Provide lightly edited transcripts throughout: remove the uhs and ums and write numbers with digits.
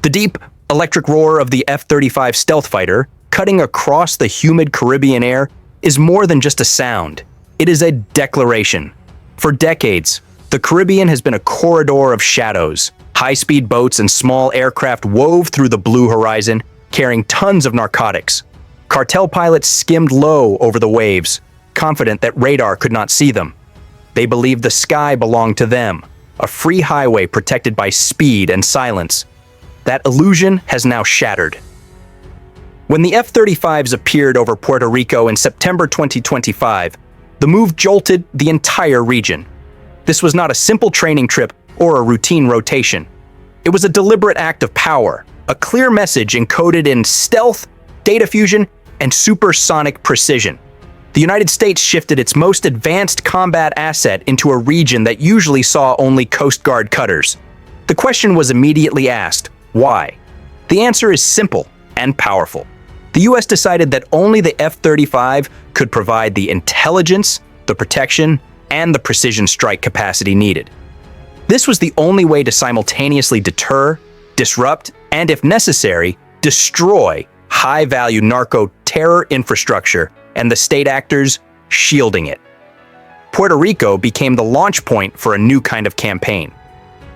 The deep, electric roar of the F-35 stealth fighter, cutting across the humid Caribbean air, is more than just a sound. It is a declaration. For decades, the Caribbean has been a corridor of shadows. High-speed boats and small aircraft wove through the blue horizon, carrying tons of narcotics. Cartel pilots skimmed low over the waves, confident that radar could not see them. They believed the sky belonged to them, a free highway protected by speed and silence. That illusion has now shattered. When the F-35s appeared over Puerto Rico in September 2025, the move jolted the entire region. This was not a simple training trip or a routine rotation. It was a deliberate act of power, a clear message encoded in stealth, data fusion, and supersonic precision. The United States shifted its most advanced combat asset into a region that usually saw only Coast Guard cutters. The question was immediately asked, why? The answer is simple and powerful. The US decided that only the F-35 could provide the intelligence, the protection, and the precision strike capacity needed. This was the only way to simultaneously deter, disrupt, and if necessary, destroy high-value narco-terror infrastructure and the state actors shielding it. Puerto Rico became the launch point for a new kind of campaign.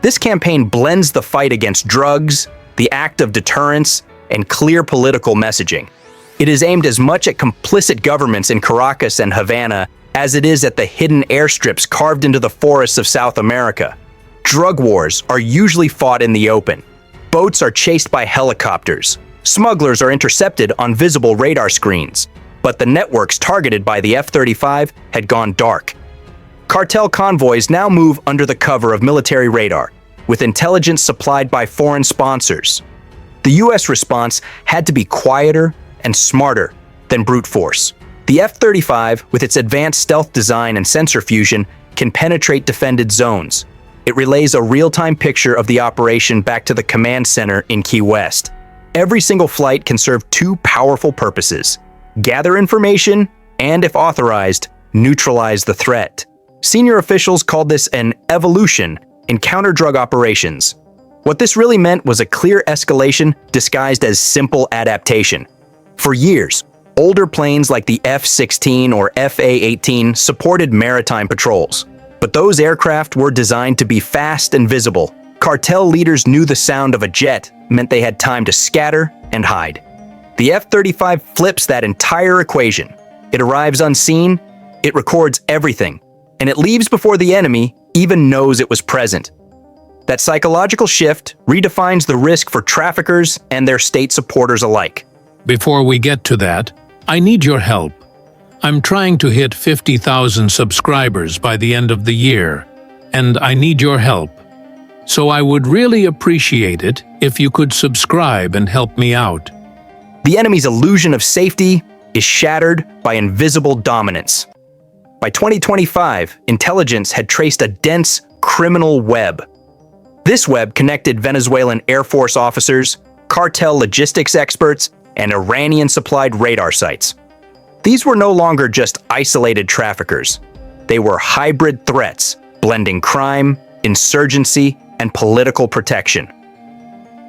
This campaign blends the fight against drugs, the act of deterrence, and clear political messaging. It is aimed as much at complicit governments in Caracas and Havana as it is at the hidden airstrips carved into the forests of South America. Drug wars are usually fought in the open. Boats are chased by helicopters. Smugglers are intercepted on visible radar screens. But the networks targeted by the F-35 had gone dark. Cartel convoys now move under the cover of military radar, with intelligence supplied by foreign sponsors. The US response had to be quieter and smarter than brute force. The F-35, with its advanced stealth design and sensor fusion, can penetrate defended zones. It relays a real-time picture of the operation back to the command center in Key West. Every single flight can serve two powerful purposes: gather information, and if authorized, neutralize the threat. Senior officials called this an evolution in counter-drug operations. What this really meant was a clear escalation disguised as simple adaptation. For years, older planes like the F-16 or FA-18 supported maritime patrols. But those aircraft were designed to be fast and visible. Cartel leaders knew the sound of a jet meant they had time to scatter and hide. The F-35 flips that entire equation. It arrives unseen, it records everything, and it leaves before the enemy even knows it was present. That psychological shift redefines the risk for traffickers and their state supporters alike. Before we get to that, I need your help. I'm trying to hit 50,000 subscribers by the end of the year, and I need your help. So I would really appreciate it if you could subscribe and help me out. The enemy's illusion of safety is shattered by invisible dominance. By 2025, intelligence had traced a dense criminal web. This web connected Venezuelan Air Force officers, cartel logistics experts, and Iranian-supplied radar sites. These were no longer just isolated traffickers. They were hybrid threats, blending crime, insurgency, and political protection.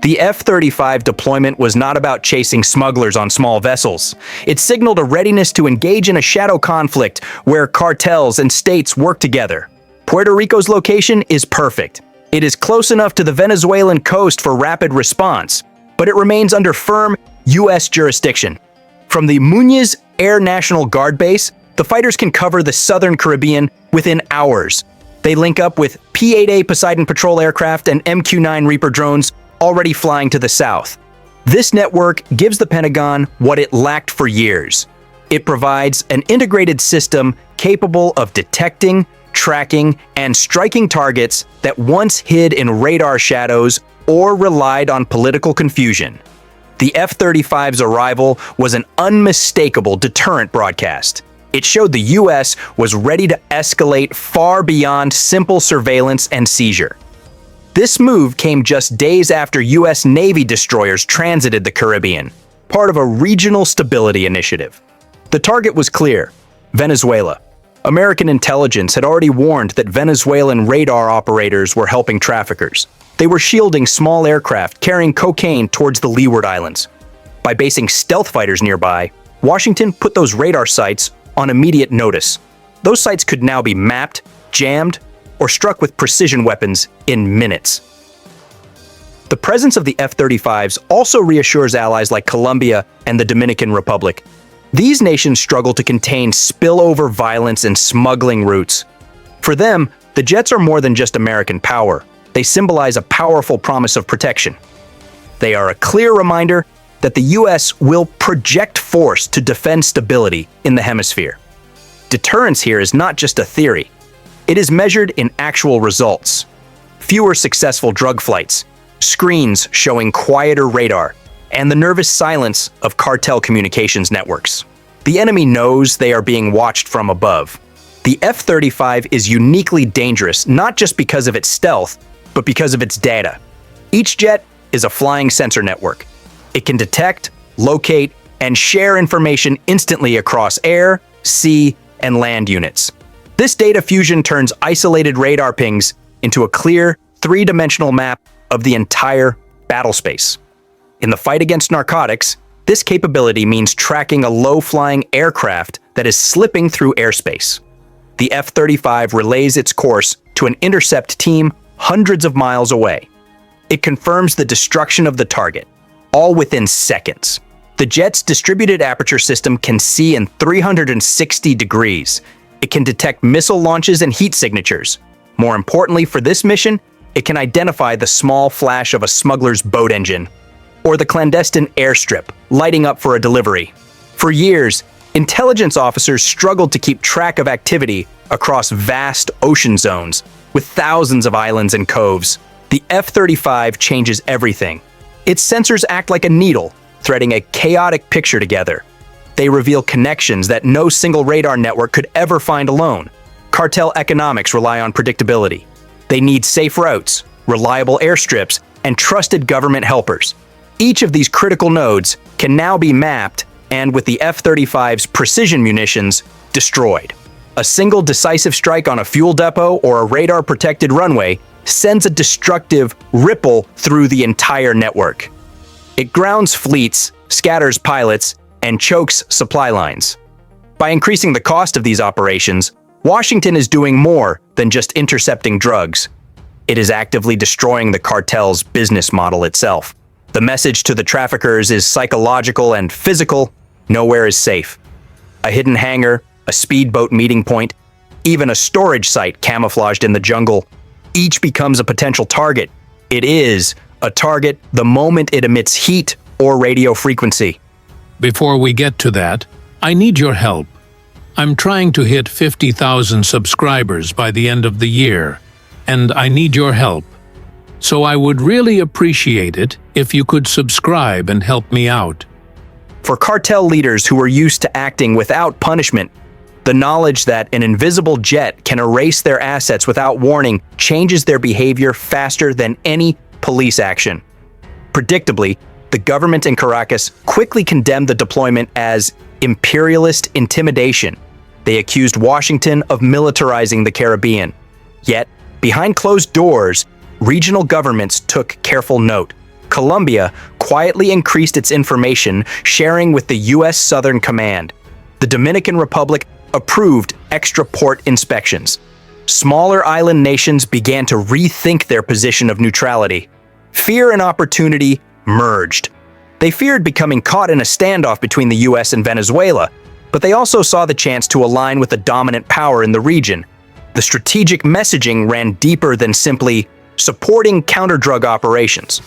The F-35 deployment was not about chasing smugglers on small vessels. It signaled a readiness to engage in a shadow conflict where cartels and states work together. Puerto Rico's location is perfect. It is close enough to the Venezuelan coast for rapid response, but it remains under firm U.S. jurisdiction. From the Muñiz Air National Guard Base, the fighters can cover the southern Caribbean within hours. They link up with P-8A Poseidon patrol aircraft and MQ-9 Reaper drones already flying to the south. This network gives the Pentagon what it lacked for years. It provides an integrated system capable of detecting, tracking, and striking targets that once hid in radar shadows or relied on political confusion. The F-35's arrival was an unmistakable deterrent broadcast. It showed the U.S. was ready to escalate far beyond simple surveillance and seizure. This move came just days after U.S. Navy destroyers transited the Caribbean, part of a regional stability initiative. The target was clear: Venezuela. American intelligence had already warned that Venezuelan radar operators were helping traffickers. They were shielding small aircraft carrying cocaine towards the Leeward Islands. By basing stealth fighters nearby, Washington put those radar sites on immediate notice. Those sites could now be mapped, jammed, or struck with precision weapons in minutes. The presence of the F-35s also reassures allies like Colombia and the Dominican Republic. These nations struggle to contain spillover violence and smuggling routes. For them, the jets are more than just American power. They symbolize a powerful promise of protection. They are a clear reminder that the U.S. will project force to defend stability in the hemisphere. Deterrence here is not just a theory. It is measured in actual results. Fewer successful drug flights, screens showing quieter radar, and the nervous silence of cartel communications networks. The enemy knows they are being watched from above. The F-35 is uniquely dangerous not just because of its stealth, but because of its data. Each jet is a flying sensor network. It can detect, locate, and share information instantly across air, sea, and land units. This data fusion turns isolated radar pings into a clear, three-dimensional map of the entire battle space. In the fight against narcotics, this capability means tracking a low-flying aircraft that is slipping through airspace. The F-35 relays its course to an intercept team hundreds of miles away. It confirms the destruction of the target, all within seconds. The jet's distributed aperture system can see in 360 degrees. It can detect missile launches and heat signatures. More importantly for this mission, it can identify the small flash of a smuggler's boat engine or the clandestine airstrip lighting up for a delivery. For years, intelligence officers struggled to keep track of activity across vast ocean zones with thousands of islands and coves. The F-35 changes everything. Its sensors act like a needle, threading a chaotic picture together. They reveal connections that no single radar network could ever find alone. Cartel economics rely on predictability. They need safe routes, reliable airstrips, and trusted government helpers. Each of these critical nodes can now be mapped and, with the F-35's precision munitions, destroyed. A single decisive strike on a fuel depot or a radar-protected runway sends a destructive ripple through the entire network. It grounds fleets, scatters pilots, and chokes supply lines. By increasing the cost of these operations, Washington is doing more than just intercepting drugs. It is actively destroying the cartel's business model itself. The message to the traffickers is psychological and physical. Nowhere is safe. A hidden hangar, a speedboat meeting point, even a storage site camouflaged in the jungle, each becomes a potential target. It is a target the moment it emits heat or radio frequency. Before we get to that, I need your help. I'm trying to hit 50,000 subscribers by the end of the year, and I need your help. So I would really appreciate it if you could subscribe and help me out. For cartel leaders who are used to acting without punishment, the knowledge that an invisible jet can erase their assets without warning changes their behavior faster than any police action. Predictably, the government in Caracas quickly condemned the deployment as imperialist intimidation. They accused Washington of militarizing the Caribbean. Yet, behind closed doors, regional governments took careful note. Colombia quietly increased its information sharing with the U.S. Southern Command. The Dominican Republic approved extra port inspections. Smaller island nations began to rethink their position of neutrality. Fear and opportunity merged. They feared becoming caught in a standoff between the U.S. and Venezuela, but they also saw the chance to align with the dominant power in the region. The strategic messaging ran deeper than simply supporting counter-drug operations.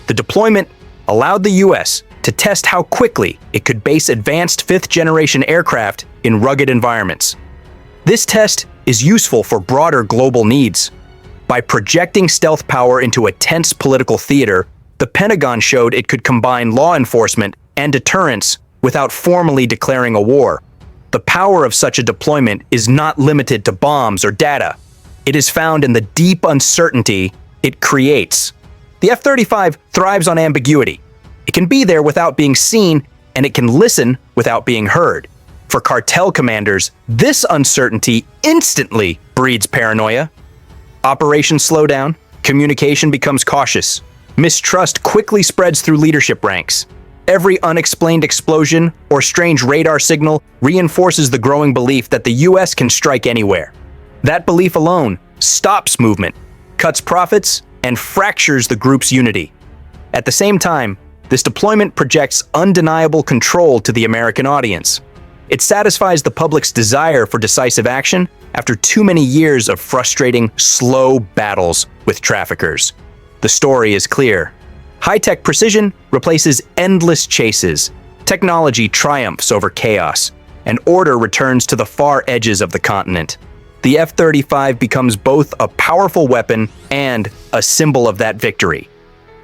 The deployment allowed the U.S. to test how quickly it could base advanced fifth-generation aircraft in rugged environments. This test is useful for broader global needs. By projecting stealth power into a tense political theater, the Pentagon showed it could combine law enforcement and deterrence without formally declaring a war. The power of such a deployment is not limited to bombs or data. It is found in the deep uncertainty it creates. The F-35 thrives on ambiguity. It can be there without being seen, and it can listen without being heard. For cartel commanders, this uncertainty instantly breeds paranoia. Operation slowdown, Communication becomes cautious. Mistrust quickly spreads through leadership ranks. Every unexplained explosion or strange radar signal reinforces the growing belief that the US can strike anywhere. That belief alone stops movement, cuts profits, and fractures the group's unity. At the same time, this deployment projects undeniable control to the American audience. It satisfies the public's desire for decisive action after too many years of frustrating, slow battles with traffickers. The story is clear. High-tech precision replaces endless chases. Technology triumphs over chaos, and order returns to the far edges of the continent. The F-35 becomes both a powerful weapon and a symbol of that victory.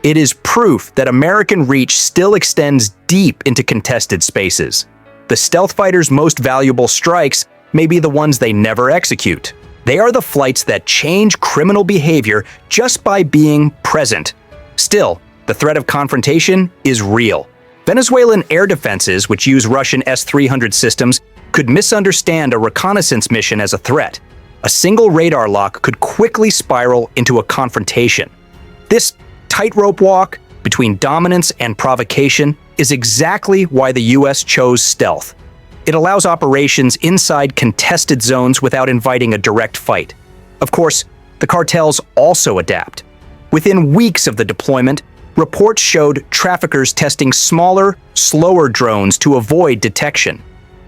It is proof that American reach still extends deep into contested spaces. The stealth fighter's most valuable strikes may be the ones they never execute. They are the flights that change criminal behavior just by being present. Still, the threat of confrontation is real. Venezuelan air defenses, which use Russian S-300 systems, could misunderstand a reconnaissance mission as a threat. A single radar lock could quickly spiral into a confrontation. This tightrope walk between dominance and provocation is exactly why the US chose stealth. It allows operations inside contested zones without inviting a direct fight. Of course, the cartels also adapt. Within weeks of the deployment, reports showed traffickers testing smaller, slower drones to avoid detection.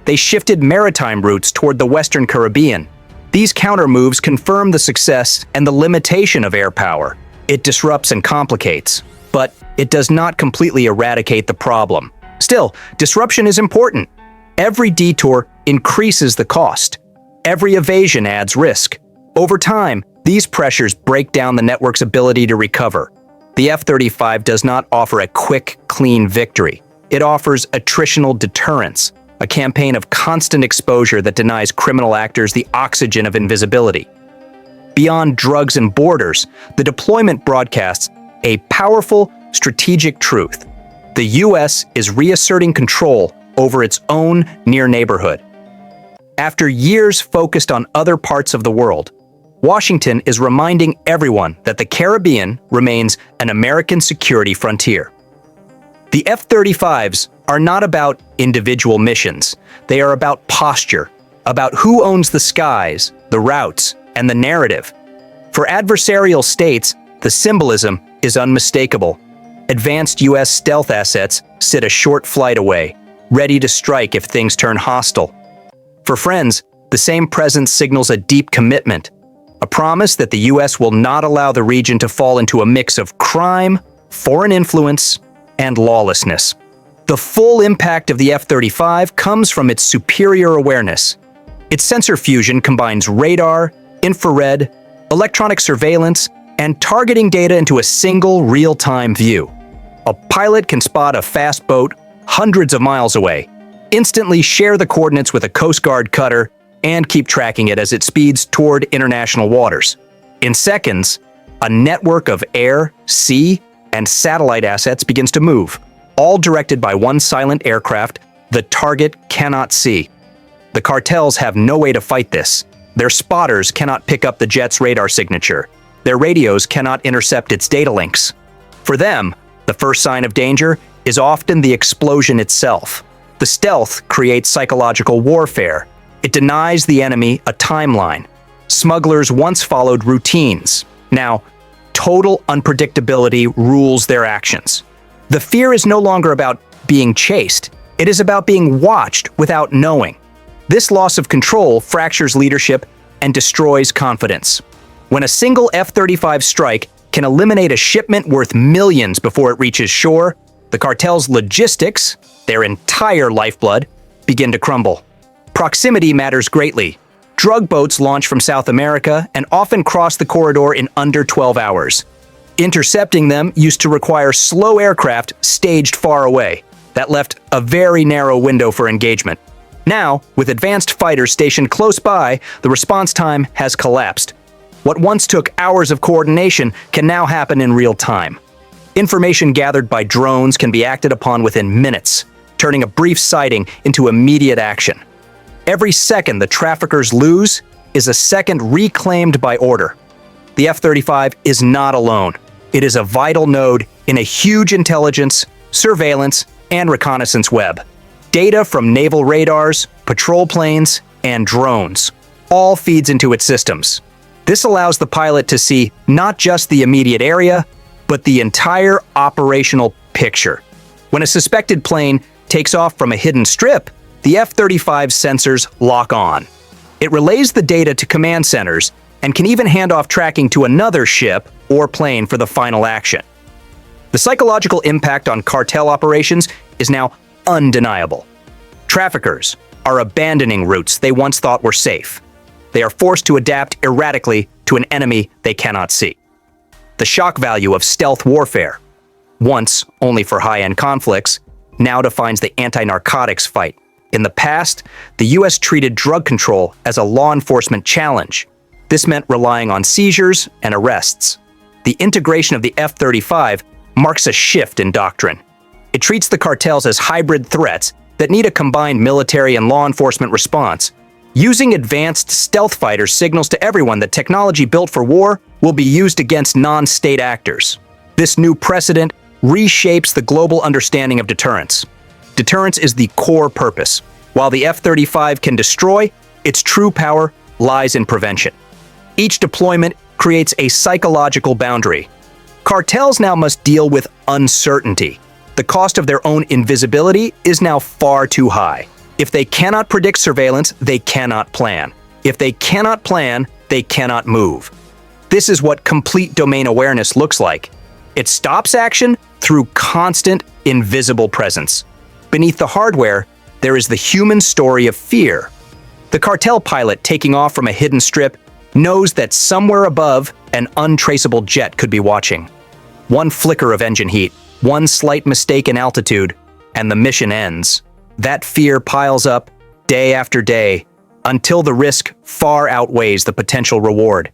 They shifted maritime routes toward the Western Caribbean. These counter-moves confirm the success and the limitation of air power. It disrupts and complicates, but it does not completely eradicate the problem. Still, disruption is important. Every detour increases the cost. Every evasion adds risk. Over time, these pressures break down the network's ability to recover. The F-35 does not offer a quick, clean victory. It offers attritional deterrence, a campaign of constant exposure that denies criminal actors the oxygen of invisibility. Beyond drugs and borders, the deployment broadcasts a powerful, strategic truth. The US is reasserting control over its own near neighborhood. After years focused on other parts of the world, Washington is reminding everyone that the Caribbean remains an American security frontier. The F-35s are not about individual missions. They are about posture, about who owns the skies, the routes, and the narrative. For adversarial states, the symbolism is unmistakable. Advanced US stealth assets sit a short flight away, ready to strike if things turn hostile. For friends, the same presence signals a deep commitment, a promise that the US will not allow the region to fall into a mix of crime, foreign influence, and lawlessness. The full impact of the F-35 comes from its superior awareness. Its sensor fusion combines radar, infrared, electronic surveillance, and targeting data into a single real-time view. A pilot can spot a fast boat hundreds of miles away, instantly share the coordinates with a Coast Guard cutter, and keep tracking it as it speeds toward international waters. In seconds, a network of air, sea, and satellite assets begins to move, all directed by one silent aircraft the target cannot see. The cartels have no way to fight this. Their spotters cannot pick up the jet's radar signature. Their radios cannot intercept its data links. For them, the first sign of danger is often the explosion itself. The stealth creates psychological warfare. It denies the enemy a timeline. Smugglers once followed routines. Now, total unpredictability rules their actions. The fear is no longer about being chased. It is about being watched without knowing. This loss of control fractures leadership and destroys confidence. When a single F-35 strike can eliminate a shipment worth millions before it reaches shore, the cartel's logistics, their entire lifeblood, begin to crumble. Proximity matters greatly. Drug boats launch from South America and often cross the corridor in under 12 hours. Intercepting them used to require slow aircraft staged far away. That left a very narrow window for engagement. Now, with advanced fighters stationed close by, the response time has collapsed. What once took hours of coordination can now happen in real time. Information gathered by drones can be acted upon within minutes, turning a brief sighting into immediate action. Every second the traffickers lose is a second reclaimed by order. the F-35 is not alone. It is a vital node in a huge intelligence, surveillance, and reconnaissance web. Data from naval radars, patrol planes, and drones all feeds into its systems. This allows the pilot to see not just the immediate area, but the entire operational picture. When a suspected plane takes off from a hidden strip, the F-35's sensors lock on. It relays the data to command centers and can even hand off tracking to another ship or plane for the final action. The psychological impact on cartel operations is now undeniable. Traffickers are abandoning routes they once thought were safe. They are forced to adapt erratically to an enemy they cannot see. The shock value of stealth warfare, once only for high-end conflicts, now defines the anti-narcotics fight. In the past, the US treated drug control as a law enforcement challenge. This meant relying on seizures and arrests. The integration of the F-35 marks a shift in doctrine. It treats the cartels as hybrid threats that need a combined military and law enforcement response. Using advanced stealth fighters signals to everyone that technology built for war will be used against non-state actors. This new precedent reshapes the global understanding of deterrence. Deterrence is the core purpose. While the F-35 can destroy, its true power lies in prevention. Each deployment creates a psychological boundary. Cartels now must deal with uncertainty. The cost of their own invisibility is now far too high. If they cannot predict surveillance, they cannot plan. If they cannot plan, they cannot move. This is what complete domain awareness looks like. It stops action through constant, invisible presence. Beneath the hardware, there is the human story of fear. The cartel pilot taking off from a hidden strip knows that somewhere above, an untraceable jet could be watching. One flicker of engine heat, one slight mistake in altitude, and the mission ends. That fear piles up day after day until the risk far outweighs the potential reward.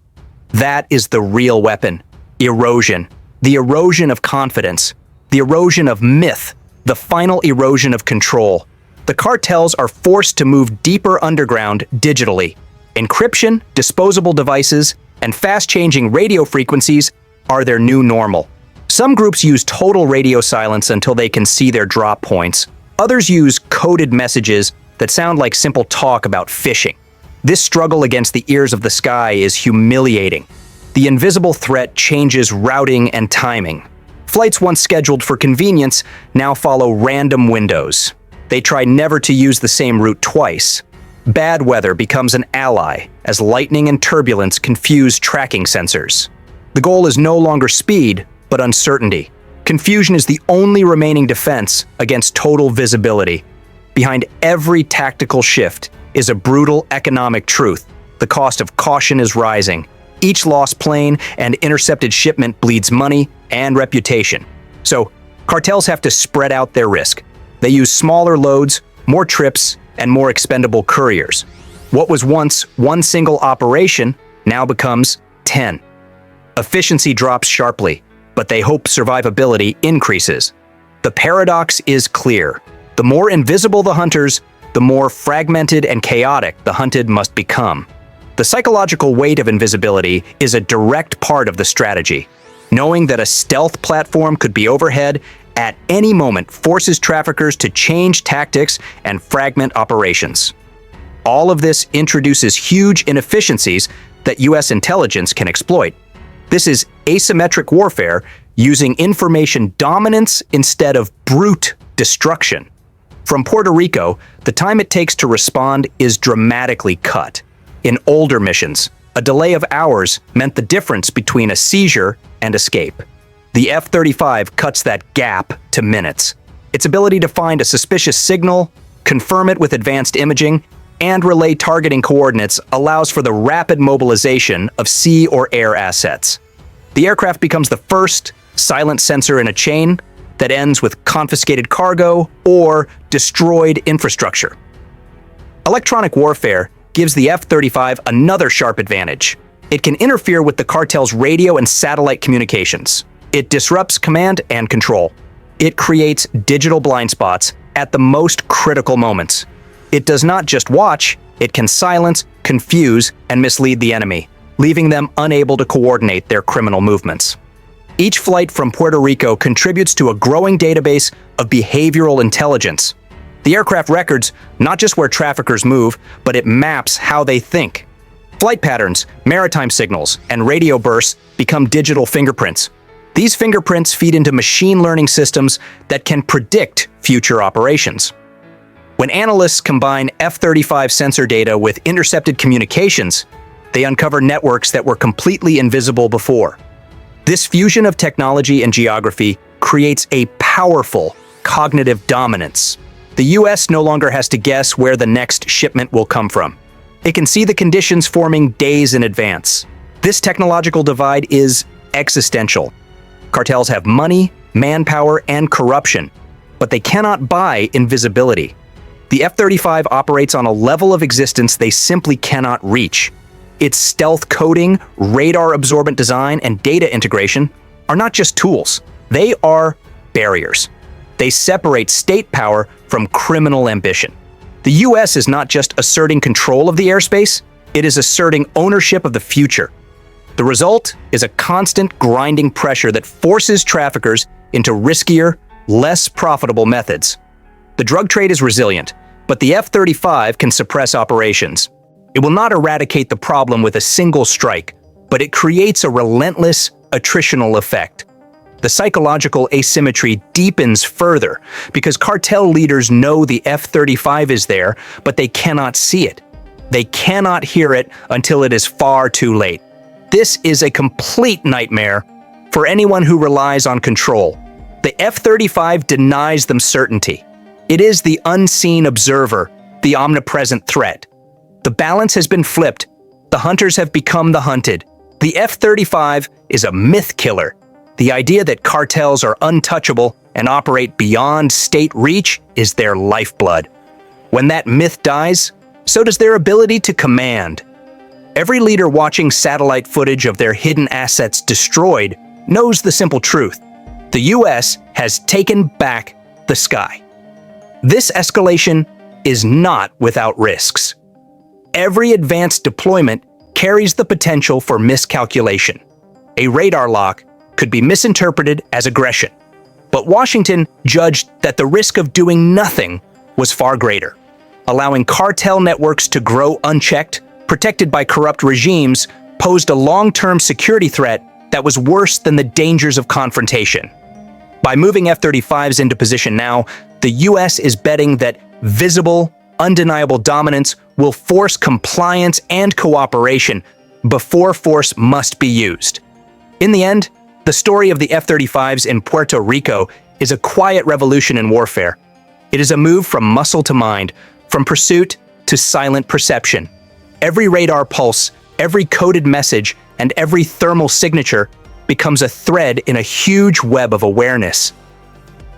That is the real weapon: erosion. The erosion of confidence, the erosion of myth, the final erosion of control. The cartels are forced to move deeper underground digitally. Encryption, disposable devices, and fast-changing radio frequencies are their new normal. Some groups use total radio silence until they can see their drop points. Others use coded messages that sound like simple talk about fishing. This struggle against the ears of the sky is humiliating. The invisible threat changes routing and timing. Flights once scheduled for convenience now follow random windows. They try never to use the same route twice. Bad weather becomes an ally as lightning and turbulence confuse tracking sensors. The goal is no longer speed, but uncertainty. Confusion is the only remaining defense against total visibility. Behind every tactical shift is a brutal economic truth. The cost of caution is rising. Each lost plane and intercepted shipment bleeds money and reputation. So, cartels have to spread out their risk. They use smaller loads, more trips, and more expendable couriers. What was once one single operation now becomes 10. Efficiency drops sharply, but they hope survivability increases. The paradox is clear. The more invisible the hunters, the more fragmented and chaotic the hunted must become. The psychological weight of invisibility is a direct part of the strategy. Knowing that a stealth platform could be overhead at any moment forces traffickers to change tactics and fragment operations. All of this introduces huge inefficiencies that US intelligence can exploit. This is asymmetric warfare using information dominance instead of brute destruction. From Puerto Rico, the time it takes to respond is dramatically cut. In older missions, a delay of hours meant the difference between a seizure and escape. The F-35 cuts that gap to minutes. Its ability to find a suspicious signal, confirm it with advanced imaging, and relay targeting coordinates allows for the rapid mobilization of sea or air assets. The aircraft becomes the first silent sensor in a chain that ends with confiscated cargo or destroyed infrastructure. Electronic warfare gives the F-35 another sharp advantage. It can interfere with the cartel's radio and satellite communications. It disrupts command and control. It creates digital blind spots at the most critical moments. It does not just watch, it can silence, confuse, and mislead the enemy. leaving them unable to coordinate their criminal movements. Each flight from Puerto Rico contributes to a growing database of behavioral intelligence. The aircraft records not just where traffickers move, but it maps how they think. Flight patterns, maritime signals, and radio bursts become digital fingerprints. These fingerprints feed into machine learning systems that can predict future operations. When analysts combine F-35 sensor data with intercepted communications, they uncover networks that were completely invisible before. This fusion of technology and geography creates a powerful cognitive dominance. The US no longer has to guess where the next shipment will come from. It can see the conditions forming days in advance. This technological divide is existential. Cartels have money, manpower, and corruption, but they cannot buy invisibility. The F-35 operates on a level of existence they simply cannot reach. Its stealth coding, radar-absorbent design, and data integration are not just tools. They are barriers. They separate state power from criminal ambition. The US is not just asserting control of the airspace, it is asserting ownership of the future. The result is a constant grinding pressure that forces traffickers into riskier, less profitable methods. The drug trade is resilient, but the F-35 can suppress operations. It will not eradicate the problem with a single strike, but it creates a relentless attritional effect. The psychological asymmetry deepens further because cartel leaders know the F-35 is there, but they cannot see it. They cannot hear it until it is far too late. This is a complete nightmare for anyone who relies on control. The F-35 denies them certainty. It is the unseen observer, the omnipresent threat. The balance has been flipped. The hunters have become the hunted. The F-35 is a myth killer. The idea that cartels are untouchable and operate beyond state reach is their lifeblood. When that myth dies, so does their ability to command. Every leader watching satellite footage of their hidden assets destroyed knows the simple truth. The US has taken back the sky. This escalation is not without risks. Every advanced deployment carries the potential for miscalculation. A radar lock could be misinterpreted as aggression, but Washington judged that the risk of doing nothing was far greater. Allowing cartel networks to grow unchecked, protected by corrupt regimes, posed a long-term security threat that was worse than the dangers of confrontation. By moving F-35s into position now, the US is betting that visible, undeniable dominance will force compliance and cooperation before force must be used. In the end, the story of the F-35s in Puerto Rico is a quiet revolution in warfare. It is a move from muscle to mind, from pursuit to silent perception. Every radar pulse, every coded message, and every thermal signature becomes a thread in a huge web of awareness.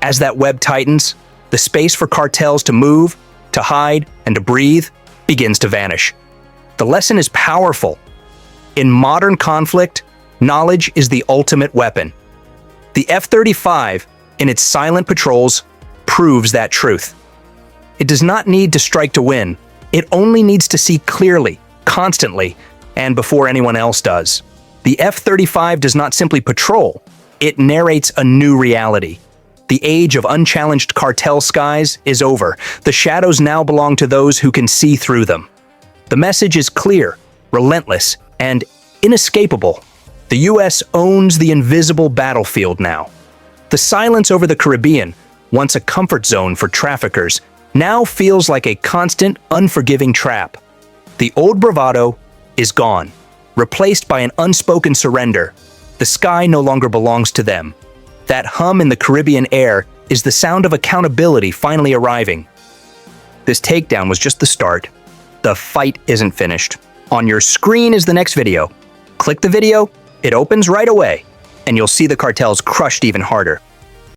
As that web tightens, the space for cartels to move, to hide, and to breathe begins to vanish. The lesson is powerful. In modern conflict, knowledge is the ultimate weapon. The F-35, in its silent patrols, proves that truth. It does not need to strike to win. It only needs to see clearly, constantly, and before anyone else does. The F-35 does not simply patrol, it narrates a new reality. The age of unchallenged cartel skies is over. The shadows now belong to those who can see through them. The message is clear, relentless, and inescapable. The US owns the invisible battlefield now. The silence over the Caribbean, once a comfort zone for traffickers, now feels like a constant, unforgiving trap. The old bravado is gone, replaced by an unspoken surrender. The sky no longer belongs to them. That hum in the Caribbean air is the sound of accountability finally arriving. This takedown was just the start. The fight isn't finished. On your screen is the next video. Click the video, it opens right away, and you'll see the cartels crushed even harder.